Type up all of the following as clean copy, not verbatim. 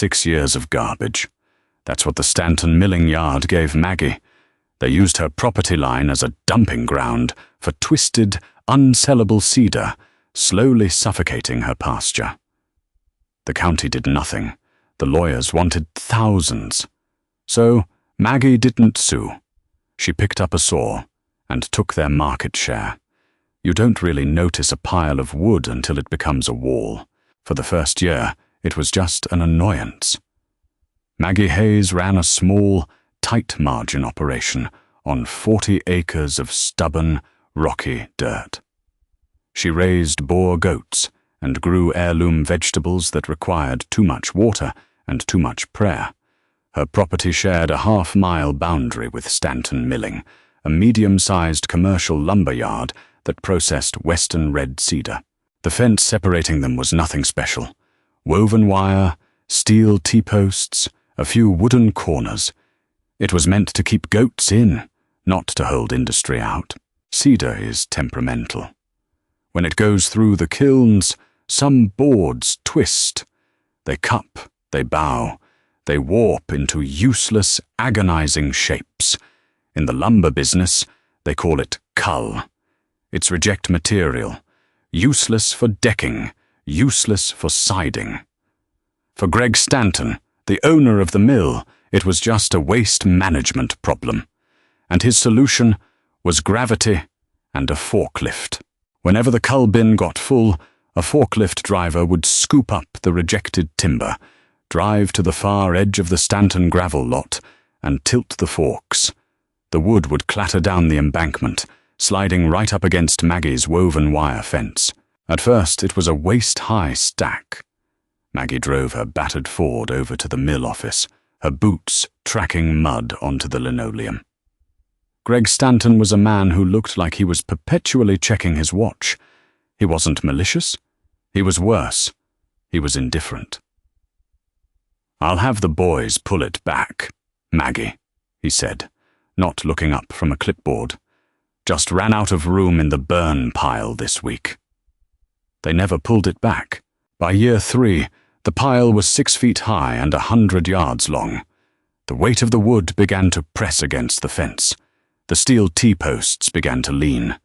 6 years of garbage. That's what the Stanton milling yard gave Maggie. They used her property line as a dumping ground for twisted, unsellable cedar, slowly suffocating her pasture. The county did nothing. The lawyers wanted thousands. So Maggie didn't sue. She picked up a saw and took their market share. You don't really notice a pile of wood until it becomes a wall. For the first year, it was just an annoyance. Maggie Hayes ran a small, tight-margin operation on 40 acres of stubborn, rocky dirt. She raised Boer goats and grew heirloom vegetables that required too much water and too much prayer. Her property shared a half-mile boundary with Stanton Milling, a medium-sized commercial lumber yard that processed western red cedar. The fence separating them was nothing special. Woven wire, steel T-posts, a few wooden corners. It was meant to keep goats in, not to hold industry out. Cedar is temperamental. When it goes through the kilns, some boards twist. They cup, they bow, they warp into useless, agonizing shapes. In the lumber business, they call it cull. It's reject material, useless for decking, useless for siding. For Greg Stanton, the owner of the mill, it was just a waste management problem. And his solution was gravity and a forklift. Whenever the cull bin got full, a forklift driver would scoop up the rejected timber, drive to the far edge of the Stanton gravel lot, and tilt the forks. The wood would clatter down the embankment, sliding right up against Maggie's woven wire fence. At first, it was a waist-high stack. Maggie drove her battered Ford over to the mill office, her boots tracking mud onto the linoleum. Greg Stanton was a man who looked like he was perpetually checking his watch. He wasn't malicious. He was worse. He was indifferent. "I'll have the boys pull it back, Maggie," he said, not looking up from a clipboard. "Just ran out of room in the burn pile this week." They never pulled it back. By year 3, the pile was 6 feet high and 100 yards long. The weight of the wood began to press against the fence. The steel T-posts began to lean.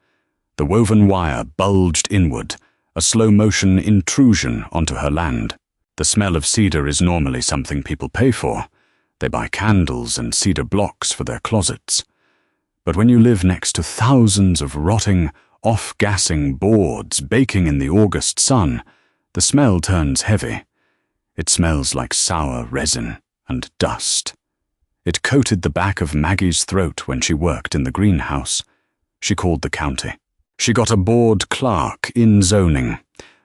The woven wire bulged inward, a slow-motion intrusion onto her land. The smell of cedar is normally something people pay for. They buy candles and cedar blocks for their closets. But when you live next to thousands of rotting, off-gassing boards baking in the August sun, the smell turns heavy. It smells like sour resin and dust. It coated the back of Maggie's throat when she worked in the greenhouse. She called the county. She got a board clerk in zoning.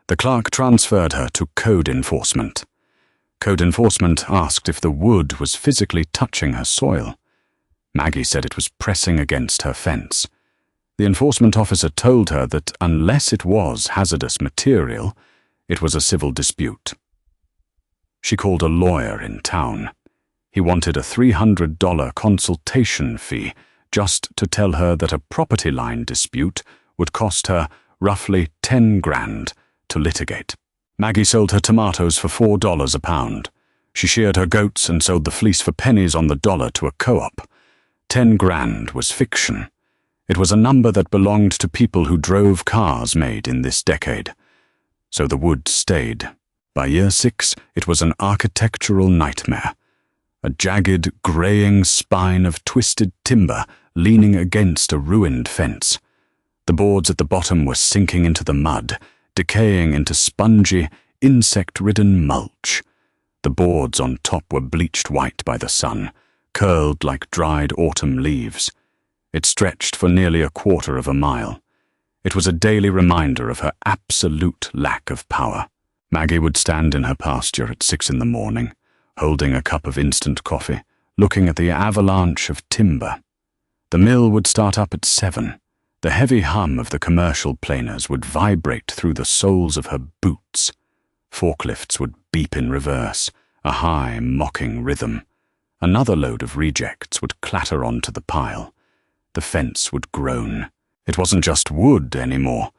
The clerk transferred her to code enforcement. Code enforcement asked if the wood was physically touching her soil. Maggie said it was pressing against her fence. The enforcement officer told her that unless it was hazardous material, it was a civil dispute. She called a lawyer in town. He wanted a $300 consultation fee just to tell her that a property line dispute would cost her roughly 10 grand to litigate. Maggie sold her tomatoes for $4 a pound. She sheared her goats and sold the fleece for pennies on the dollar to a co-op. 10 grand was fiction. It was a number that belonged to people who drove cars made in this decade. So the wood stayed. By year 6, it was an architectural nightmare. A jagged, graying spine of twisted timber leaning against a ruined fence. The boards at the bottom were sinking into the mud, decaying into spongy, insect-ridden mulch. The boards on top were bleached white by the sun, curled like dried autumn leaves. It stretched for nearly a quarter of a mile. It was a daily reminder of her absolute lack of power. Maggie would stand in her pasture at 6 in the morning, holding a cup of instant coffee, looking at the avalanche of timber. The mill would start up at 7. The heavy hum of the commercial planers would vibrate through the soles of her boots. Forklifts would beep in reverse, a high, mocking rhythm. Another load of rejects would clatter onto the pile. The fence would groan. It wasn't just wood anymore.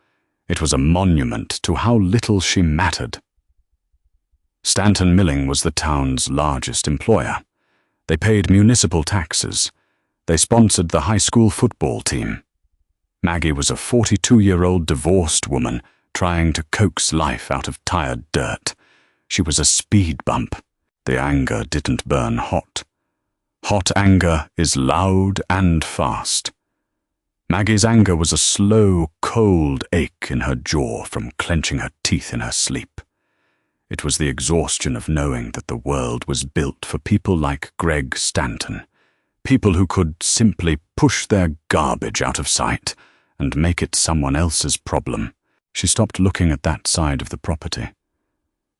It was a monument to how little she mattered. Stanton Milling was the town's largest employer. They paid municipal taxes. They sponsored the high school football team. Maggie was a 42-year-old divorced woman trying to coax life out of tired dirt. She was a speed bump. The anger didn't burn hot. Hot anger is loud and fast. Maggie's anger was a slow, cold ache in her jaw from clenching her teeth in her sleep. It was the exhaustion of knowing that the world was built for people like Greg Stanton, people who could simply push their garbage out of sight and make it someone else's problem. She stopped looking at that side of the property.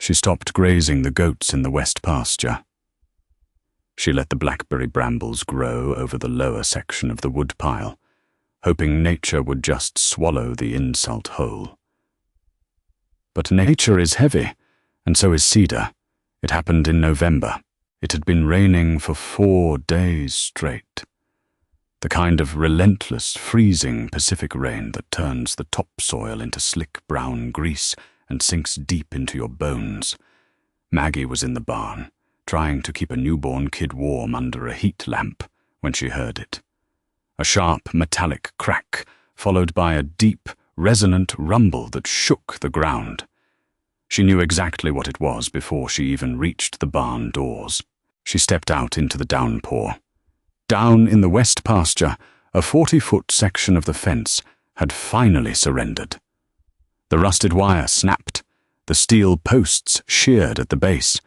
She stopped grazing the goats in the west pasture. She let the blackberry brambles grow over the lower section of the woodpile, hoping nature would just swallow the insult whole. But nature is heavy, and so is Cedar. It happened in November. It had been raining for 4 days straight. The kind of relentless, freezing Pacific rain that turns the topsoil into slick brown grease and sinks deep into your bones. Maggie was in the barn, trying to keep a newborn kid warm under a heat lamp, when she heard it. A sharp, metallic crack, followed by a deep, resonant rumble that shook the ground. She knew exactly what it was before she even reached the barn doors. She stepped out into the downpour. Down in the west pasture, a 40-foot section of the fence had finally surrendered. The rusted wire snapped, the steel posts sheared at the base,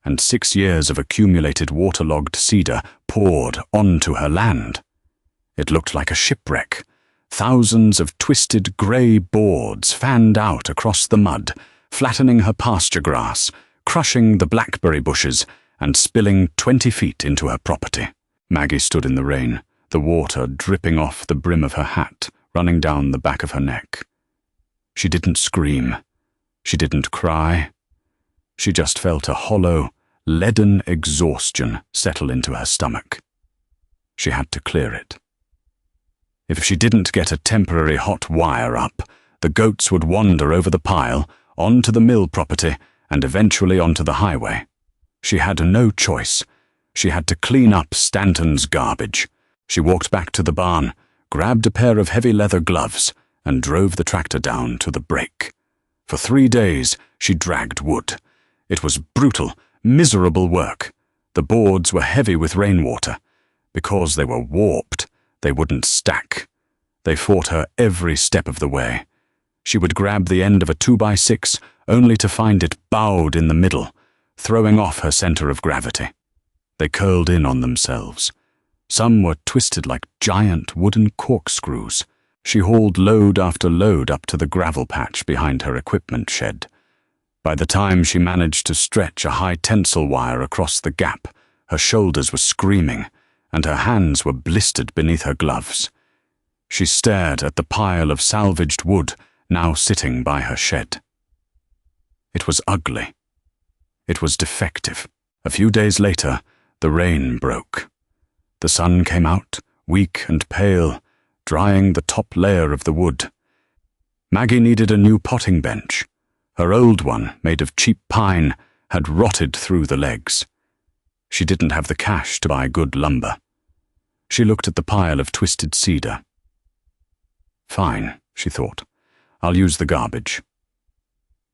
and 6 years of accumulated waterlogged cedar poured onto her land. It looked like a shipwreck. Thousands of twisted grey boards fanned out across the mud, flattening her pasture grass, crushing the blackberry bushes, and spilling 20 feet into her property. Maggie stood in the rain, the water dripping off the brim of her hat, running down the back of her neck. She didn't scream. She didn't cry. She just felt a hollow, leaden exhaustion settle into her stomach. She had to clear it. If she didn't get a temporary hot wire up, the goats would wander over the pile, onto the mill property, and eventually onto the highway. She had no choice. She had to clean up Stanton's garbage. She walked back to the barn, grabbed a pair of heavy leather gloves, and drove the tractor down to the break. For 3 days, she dragged wood. It was brutal, miserable work. The boards were heavy with rainwater. Because they were warped, they wouldn't stack. They fought her every step of the way. She would grab the end of a 2x6, only to find it bowed in the middle, throwing off her center of gravity. They curled in on themselves. Some were twisted like giant wooden corkscrews. She hauled load after load up to the gravel patch behind her equipment shed. By the time she managed to stretch a high tensile wire across the gap, her shoulders were screaming, and her hands were blistered beneath her gloves. She stared at the pile of salvaged wood now sitting by her shed. It was ugly. It was defective. A few days later, the rain broke. The sun came out, weak and pale, drying the top layer of the wood. Maggie needed a new potting bench. Her old one, made of cheap pine, had rotted through the legs. She didn't have the cash to buy good lumber. She looked at the pile of twisted cedar. Fine, she thought. I'll use the garbage.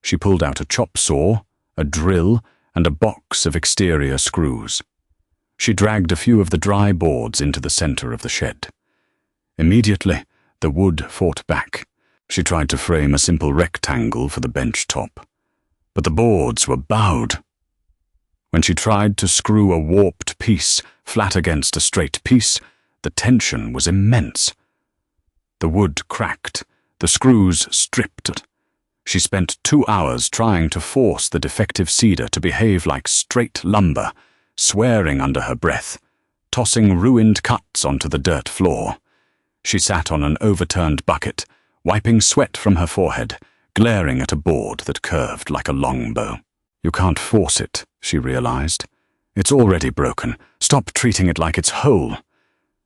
She pulled out a chop saw, a drill, and a box of exterior screws. She dragged a few of the dry boards into the center of the shed. Immediately, the wood fought back. She tried to frame a simple rectangle for the bench top, but the boards were bowed. When she tried to screw a warped piece flat against a straight piece, the tension was immense. The wood cracked, the screws stripped. She spent 2 hours trying to force the defective cedar to behave like straight lumber, swearing under her breath, tossing ruined cuts onto the dirt floor. She sat on an overturned bucket, wiping sweat from her forehead, glaring at a board that curved like a longbow. You can't force it, she realized. It's already broken. Stop treating it like it's whole.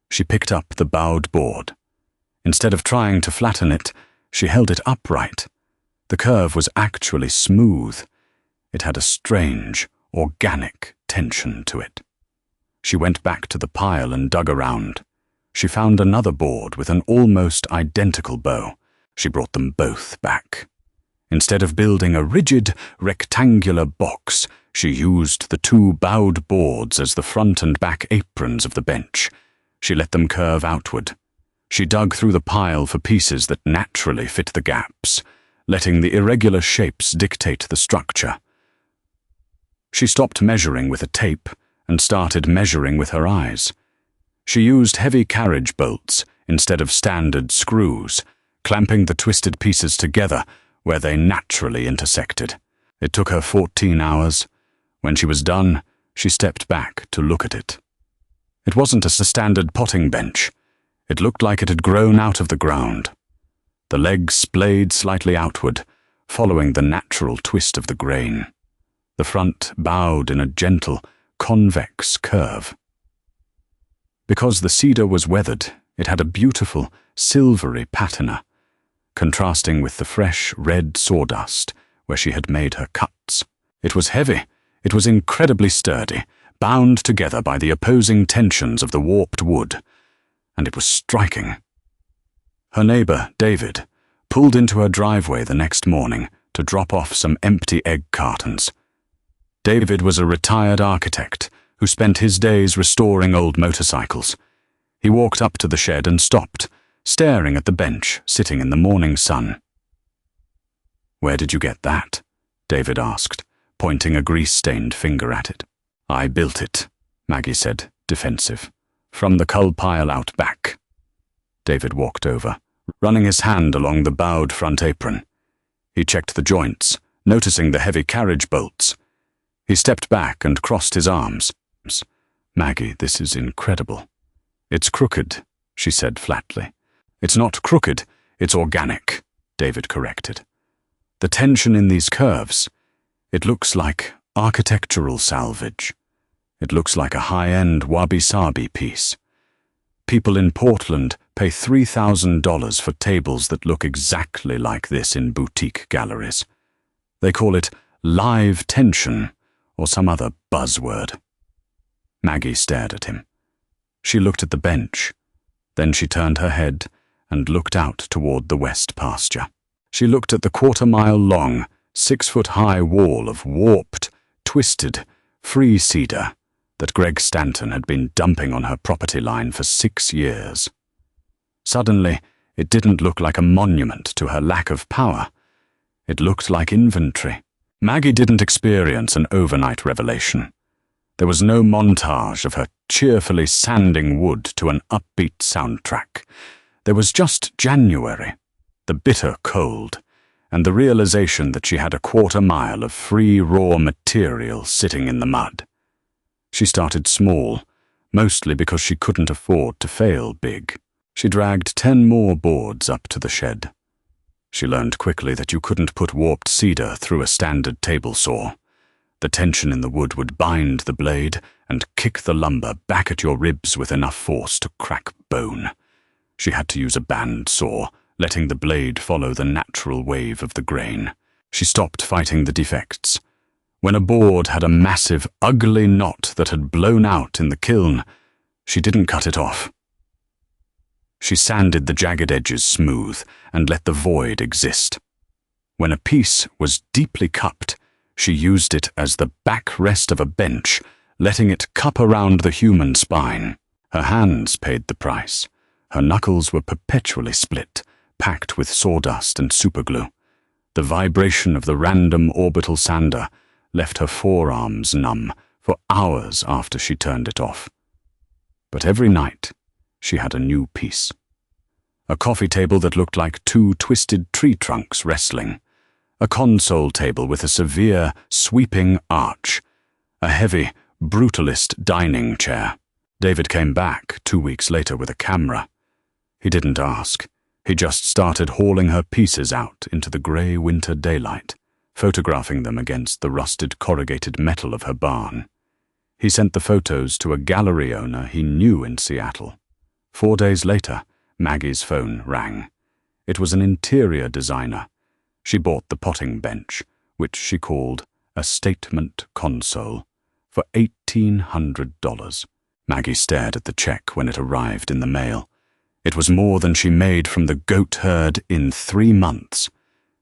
She picked up the bowed board. Instead of trying to flatten it, she held it upright. The curve was actually smooth. It had a strange, organic tension to it. She went back to the pile and dug around. She found another board with an almost identical bow. She brought them both back. Instead of building a rigid, rectangular box, she used the two bowed boards as the front and back aprons of the bench. She let them curve outward. She dug through the pile for pieces that naturally fit the gaps, letting the irregular shapes dictate the structure. She stopped measuring with a tape and started measuring with her eyes. She used heavy carriage bolts instead of standard screws, clamping the twisted pieces together where they naturally intersected. It took her 14 hours. When she was done, she stepped back to look at it. It wasn't a standard potting bench. It looked like it had grown out of the ground. The legs splayed slightly outward, following the natural twist of the grain. The front bowed in a gentle, convex curve. Because the cedar was weathered, it had a beautiful, silvery patina, contrasting with the fresh, red sawdust where she had made her cuts. It was heavy. It was incredibly sturdy, bound together by the opposing tensions of the warped wood, and it was striking. Her neighbor, David, pulled into her driveway the next morning to drop off some empty egg cartons. David was a retired architect who spent his days restoring old motorcycles. He walked up to the shed and stopped, staring at the bench sitting in the morning sun. "Where did you get that?" David asked, pointing a grease-stained finger at it. "I built it," Maggie said, defensive. "From the coal pile out back." David walked over, running his hand along the bowed front apron. He checked the joints, noticing the heavy carriage bolts. He stepped back and crossed his arms. "Maggie, this is incredible." "It's crooked," she said flatly. "It's not crooked, it's organic," David corrected. "The tension in these curves, it looks like architectural salvage. It looks like a high-end wabi-sabi piece. People in Portland pay $3,000 for tables that look exactly like this in boutique galleries. They call it live tension or some other buzzword." Maggie stared at him. She looked at the bench. Then she turned her head and looked out toward the west pasture. She looked at the quarter-mile-long, 6-foot-high wall of warped, twisted, free cedar that Greg Stanton had been dumping on her property line for 6 years. Suddenly, it didn't look like a monument to her lack of power. It looked like inventory. Maggie didn't experience an overnight revelation. There was no montage of her cheerfully sanding wood to an upbeat soundtrack. There was just January, the bitter cold, and the realization that she had a quarter-mile of free raw material sitting in the mud. She started small, mostly because she couldn't afford to fail big. She dragged 10 more boards up to the shed. She learned quickly that you couldn't put warped cedar through a standard table saw. The tension in the wood would bind the blade and kick the lumber back at your ribs with enough force to crack bone. She had to use a band saw, letting the blade follow the natural wave of the grain. She stopped fighting the defects. When a board had a massive, ugly knot that had blown out in the kiln, she didn't cut it off. She sanded the jagged edges smooth and let the void exist. When a piece was deeply cupped, she used it as the backrest of a bench, letting it cup around the human spine. Her hands paid the price. Her knuckles were perpetually split, packed with sawdust and superglue. The vibration of the random orbital sander left her forearms numb for hours after she turned it off. But every night, she had a new piece. A coffee table that looked like 2 twisted tree trunks wrestling. A console table with a severe, sweeping arch. A heavy, brutalist dining chair. David came back 2 weeks later with a camera. He didn't ask. He just started hauling her pieces out into the grey winter daylight, photographing them against the rusted corrugated metal of her barn. He sent the photos to a gallery owner he knew in Seattle. 4 days later, Maggie's phone rang. It was an interior designer. She bought the potting bench, which she called a statement console, for $1,800. Maggie stared at the check when it arrived in the mail. It was more than she made from the goat herd in 3 months.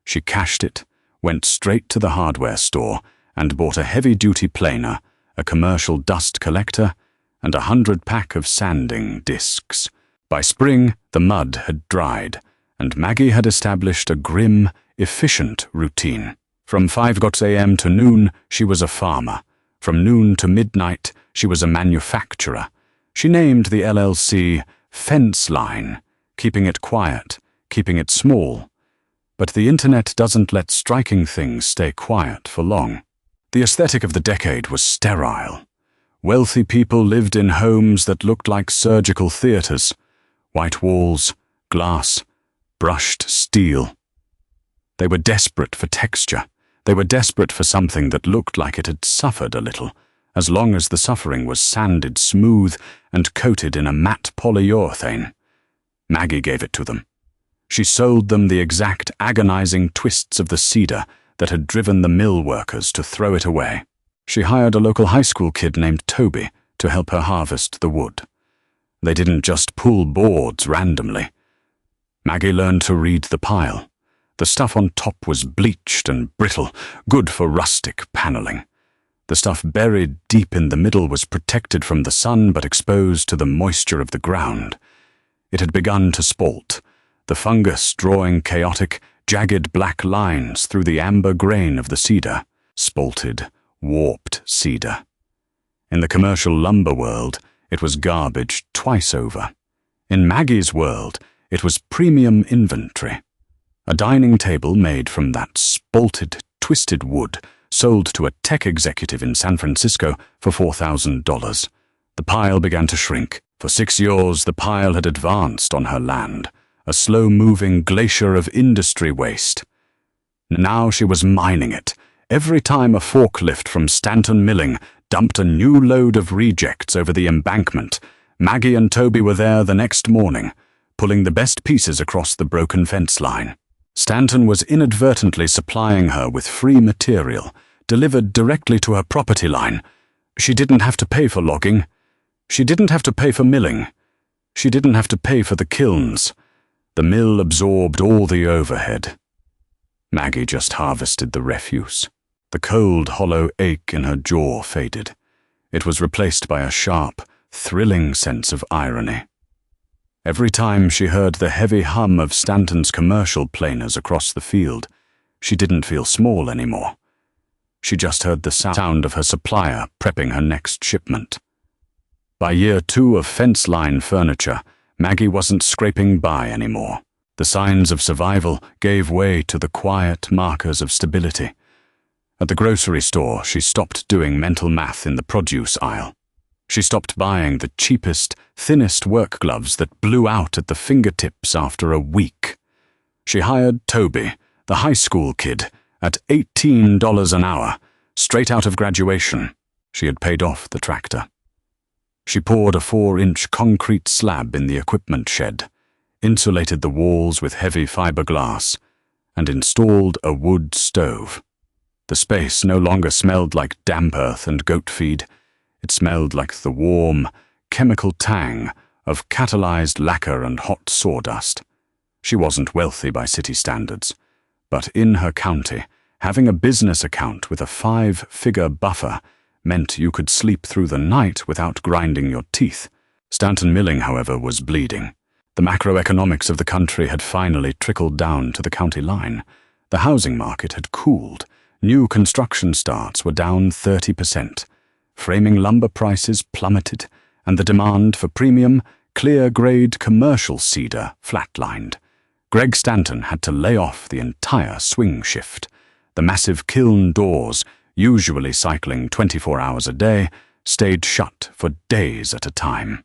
She cashed it, went straight to the hardware store, and bought a heavy-duty planer, a commercial dust collector, and 100-pack of sanding discs. By spring, the mud had dried, and Maggie had established a grim, efficient routine. From 5 a.m. to noon, she was a farmer. From noon to midnight, she was a manufacturer. She named the LLC Fence Line, keeping it quiet, keeping it small. But the internet doesn't let striking things stay quiet for long. The aesthetic of the decade was sterile. Wealthy people lived in homes that looked like surgical theaters. White walls, glass, brushed steel. They were desperate for texture. They were desperate for something that looked like it had suffered a little, as long as the suffering was sanded smooth and coated in a matte polyurethane. Maggie gave it to them. She sold them the exact agonizing twists of the cedar that had driven the mill workers to throw it away. She hired a local high school kid named Toby to help her harvest the wood. They didn't just pull boards randomly. Maggie learned to read the pile. The stuff on top was bleached and brittle, good for rustic paneling. The stuff buried deep in the middle was protected from the sun but exposed to the moisture of the ground. It had begun to spalt, the fungus drawing chaotic, jagged black lines through the amber grain of the cedar. Spalted, warped cedar. In the commercial lumber world, it was garbage twice over. In Maggie's world, it was premium inventory. A dining table made from that spalted, twisted wood sold to a tech executive in San Francisco for $4,000. The pile began to shrink. For 6 years, the pile had advanced on her land, a slow-moving glacier of industry waste. Now she was mining it. Every time a forklift from Stanton Milling dumped a new load of rejects over the embankment, Maggie and Toby were there the next morning, pulling the best pieces across the broken fence line. Stanton was inadvertently supplying her with free material, delivered directly to her property line. She didn't have to pay for logging. She didn't have to pay for milling. She didn't have to pay for the kilns. The mill absorbed all the overhead. Maggie just harvested the refuse. The cold, hollow ache in her jaw faded. It was replaced by a sharp, thrilling sense of irony. Every time she heard the heavy hum of Stanton's commercial planers across the field, she didn't feel small anymore. She just heard the sound of her supplier prepping her next shipment. By year 2 of fence line furniture, Maggie wasn't scraping by anymore. The signs of survival gave way to the quiet markers of stability. At the grocery store, she stopped doing mental math in the produce aisle. She stopped buying the cheapest, thinnest work gloves that blew out at the fingertips after a week. She hired Toby, the high school kid, at $18 an hour, straight out of graduation. She had paid off the tractor. She poured a 4-inch concrete slab in the equipment shed, insulated the walls with heavy fiberglass, and installed a wood stove. The space no longer smelled like damp earth and goat feed. It smelled like the warm, chemical tang of catalyzed lacquer and hot sawdust. She wasn't wealthy by city standards, but in her county, having a business account with a 5-figure buffer meant you could sleep through the night without grinding your teeth. Stanton Milling, however, was bleeding. The macroeconomics of the country had finally trickled down to the county line. The housing market had cooled. New construction starts were down 30%. Framing lumber prices plummeted, and the demand for premium, clear-grade commercial cedar flatlined. Greg Stanton had to lay off the entire swing shift. The massive kiln doors, usually cycling 24 hours a day, stayed shut for days at a time.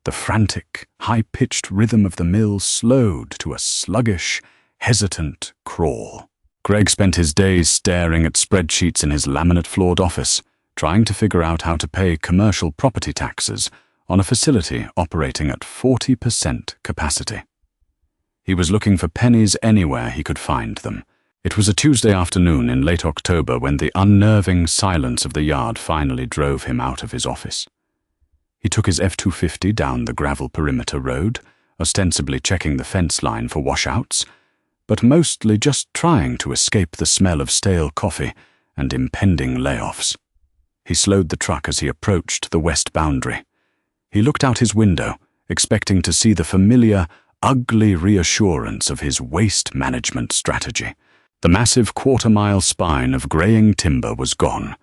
The frantic, high-pitched rhythm of the mill slowed to a sluggish, hesitant crawl. Greg spent his days staring at spreadsheets in his laminate-floored office, trying to figure out how to pay commercial property taxes on a facility operating at 40% capacity. He was looking for pennies anywhere he could find them, It was a Tuesday afternoon in late October when the unnerving silence of the yard finally drove him out of his office. He took his F-250 down the gravel perimeter road, ostensibly checking the fence line for washouts, but mostly just trying to escape the smell of stale coffee and impending layoffs. He slowed the truck as he approached the west boundary. He looked out his window, expecting to see the familiar, ugly reassurance of his waste management strategy. The massive quarter-mile spine of graying timber was gone.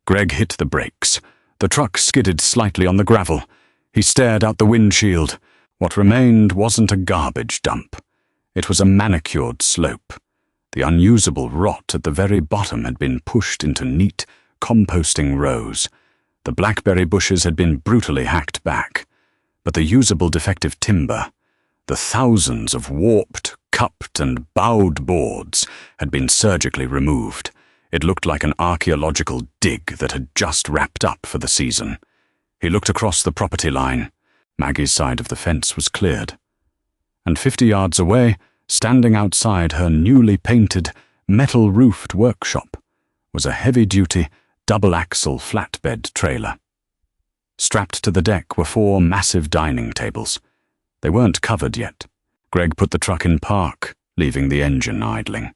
Greg hit the brakes. The truck skidded slightly on the gravel. He stared out the windshield. What remained wasn't a garbage dump. It was a manicured slope. The unusable rot at the very bottom had been pushed into neat, composting rows. The blackberry bushes had been brutally hacked back. But the usable defective timber, the thousands of warped, cupped and bowed boards, had been surgically removed. It looked like an archaeological dig that had just wrapped up for the season. He looked across the property line. Maggie's side of the fence was cleared. And 50 yards away, standing outside her newly painted, metal-roofed workshop, was a heavy-duty, double-axle flatbed trailer. Strapped to the deck were 4 massive dining tables. They weren't covered yet. Greg put the truck in park, leaving the engine idling.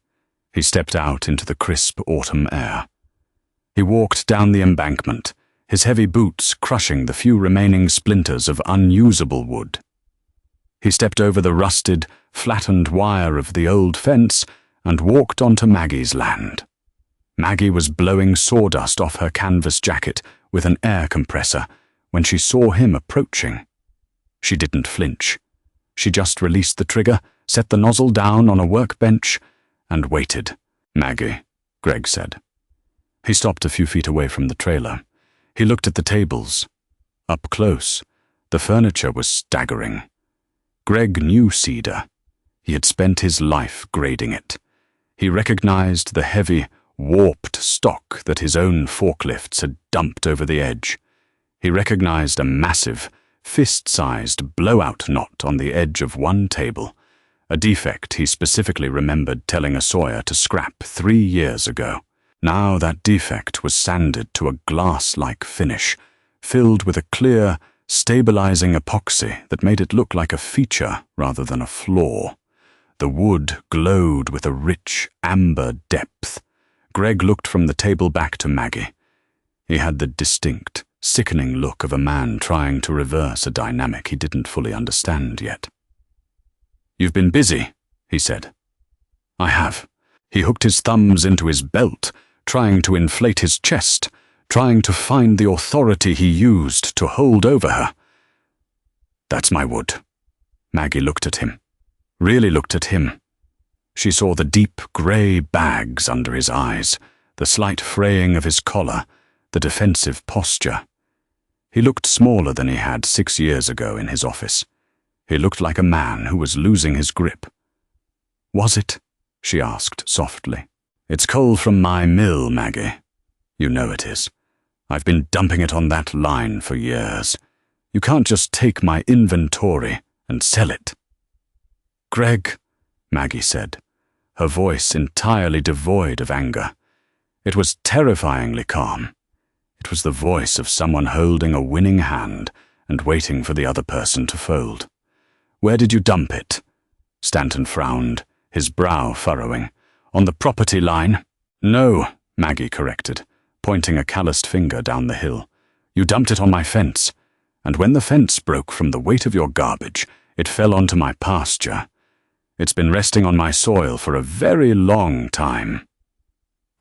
He stepped out into the crisp autumn air. He walked down the embankment, his heavy boots crushing the few remaining splinters of unusable wood. He stepped over the rusted, flattened wire of the old fence and walked onto Maggie's land. Maggie was blowing sawdust off her canvas jacket with an air compressor when she saw him approaching. She didn't flinch. She just released the trigger, set the nozzle down on a workbench, and waited. "Maggie," Greg said. He stopped a few feet away from the trailer. He looked at the tables. Up close, the furniture was staggering. Greg knew Cedar. He had spent his life grading it. He recognized the heavy, warped stock that his own forklifts had dumped over the edge. He recognized a massive, fist-sized blowout knot on the edge of one table, a defect he specifically remembered telling a sawyer to scrap 3 years ago. Now that defect was sanded to a glass-like finish, filled with a clear, stabilizing epoxy that made it look like a feature rather than a flaw. The wood glowed with a rich, amber depth. Greg looked from the table back to Maggie. He had the distinct, sickening look of a man trying to reverse a dynamic he didn't fully understand yet. "You've been busy," he said. "I have." He hooked his thumbs into his belt, trying to inflate his chest, trying to find the authority he used to hold over her. "That's my wood." Maggie looked at him. Really looked at him. She saw the deep grey bags under his eyes, the slight fraying of his collar, the defensive posture. He looked smaller than he had 6 years ago in his office. He looked like a man who was losing his grip. "Was it?" she asked softly. "It's coal from my mill, Maggie. You know it is. I've been dumping it on that line for years. You can't just take my inventory and sell it." "Greg," Maggie said, her voice entirely devoid of anger. It was terrifyingly calm. It was the voice of someone holding a winning hand and waiting for the other person to fold. "Where did you dump it?" Stanton frowned, his brow furrowing. "On the property line?" "No," Maggie corrected, pointing a calloused finger down the hill. "You dumped it on my fence, and when the fence broke from the weight of your garbage, it fell onto my pasture. It's been resting on my soil for a very long time.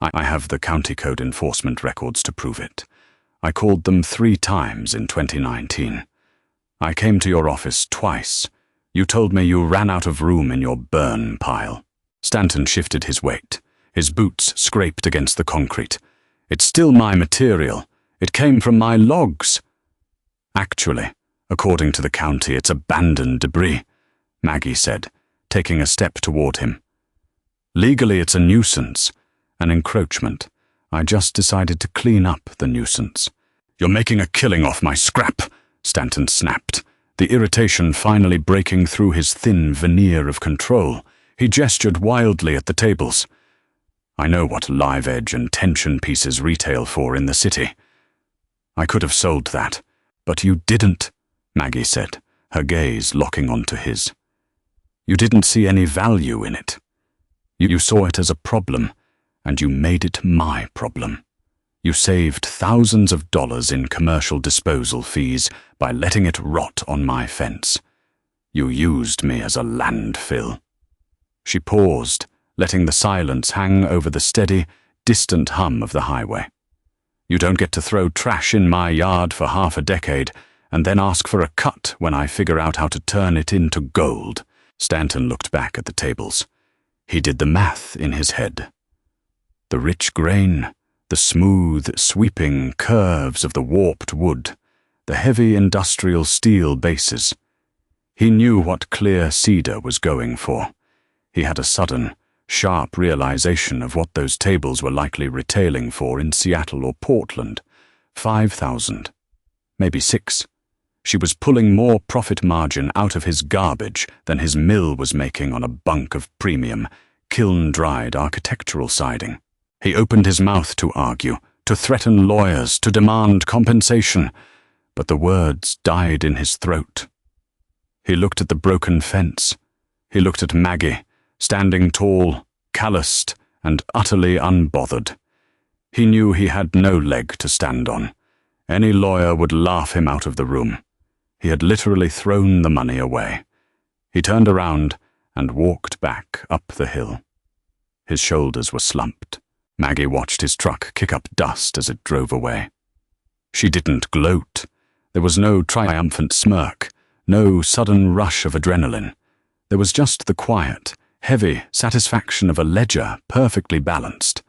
I have the county code enforcement records to prove it. I called them 3 times in 2019. I came to your office twice. You told me you ran out of room in your burn pile." Stanton shifted his weight. His boots scraped against the concrete. "It's still my material. It came from my logs." "Actually, according to the county, it's abandoned debris," Maggie said, taking a step toward him. "Legally, it's a nuisance, an encroachment. I just decided to clean up the nuisance." "You're making a killing off my scrap," Stanton snapped, the irritation finally breaking through his thin veneer of control. He gestured wildly at the tables. I know what live edge and tension pieces retail for in the city. I could have sold that, but you didn't, Maggie said, her gaze locking onto his. You didn't see any value in it. You saw it as a problem, and you made it my problem. You saved thousands of dollars in commercial disposal fees by letting it rot on my fence. You used me as a landfill. She paused, letting the silence hang over the steady, distant hum of the highway. You don't get to throw trash in my yard for half a decade and then ask for a cut when I figure out how to turn it into gold. Stanton looked back at the tables. He did the math in his head. The rich grain, the smooth, sweeping curves of the warped wood, the heavy industrial steel bases. He knew what clear Cedar was going for. He had a sudden, sharp realization of what those tables were likely retailing for in Seattle or Portland. 5,000, maybe 6. She was pulling more profit margin out of his garbage than his mill was making on a bunk of premium, kiln-dried architectural siding. He opened his mouth to argue, to threaten lawyers, to demand compensation, but the words died in his throat. He looked at the broken fence. He looked at Maggie, standing tall, calloused, and utterly unbothered. He knew he had no leg to stand on. Any lawyer would laugh him out of the room. He had literally thrown the money away. He turned around and walked back up the hill. His shoulders were slumped. Maggie watched his truck kick up dust as it drove away. She didn't gloat. There was no triumphant smirk, no sudden rush of adrenaline. There was just the quiet, heavy satisfaction of a ledger perfectly balanced.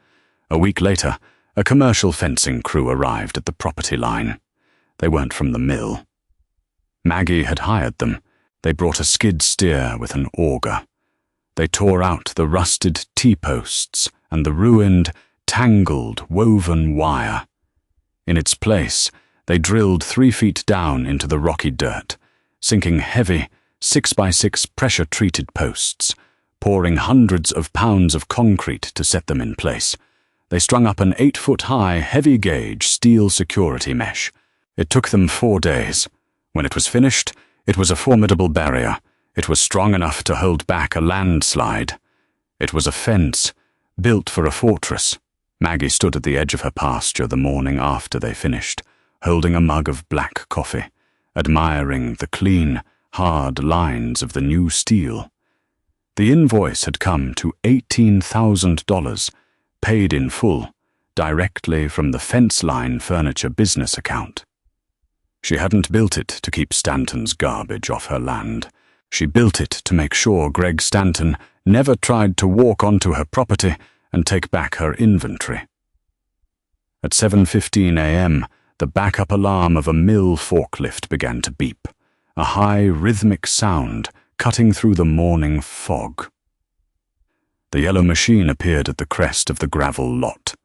A week later, a commercial fencing crew arrived at the property line. They weren't from the mill. Maggie had hired them. They brought a skid steer with an auger. They tore out the rusted T-posts and the ruined, tangled, woven wire. In its place, they drilled 3 feet down into the rocky dirt, sinking heavy 6x6 pressure-treated posts, pouring hundreds of pounds of concrete to set them in place. They strung up an 8-foot-high, heavy-gauge steel security mesh. It took them 4 days. When it was finished, it was a formidable barrier. It was strong enough to hold back a landslide. It was a fence, built for a fortress. Maggie stood at the edge of her pasture the morning after they finished, holding a mug of black coffee, admiring the clean, hard lines of the new steel. The invoice had come to $18,000, paid in full, directly from the Fence Line Furniture business account. She hadn't built it to keep Stanton's garbage off her land. She built it to make sure Greg Stanton never tried to walk onto her property and take back her inventory. At 7:15 a.m., the backup alarm of a mill forklift began to beep, a high, rhythmic sound cutting through the morning fog. The yellow machine appeared at the crest of the gravel lot.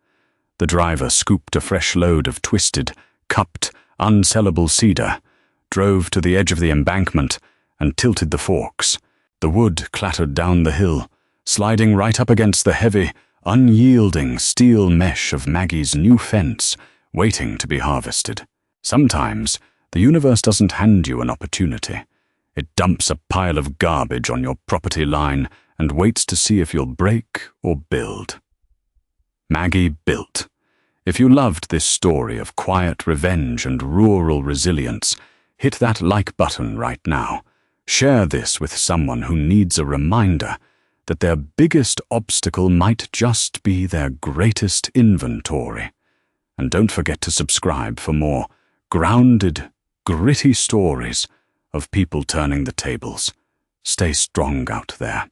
The driver scooped a fresh load of twisted, cupped, unsellable cedar, drove to the edge of the embankment, and tilted the forks. The wood clattered down the hill, sliding right up against the heavy, unyielding steel mesh of Maggie's new fence, waiting to be harvested. Sometimes, the universe doesn't hand you an opportunity. It dumps a pile of garbage on your property line and waits to see if you'll break or build. Maggie built. If you loved this story of quiet revenge and rural resilience, hit that like button right now. Share this with someone who needs a reminder that their biggest obstacle might just be their greatest inventory. And don't forget to subscribe for more grounded, gritty stories of people turning the tables. Stay strong out there.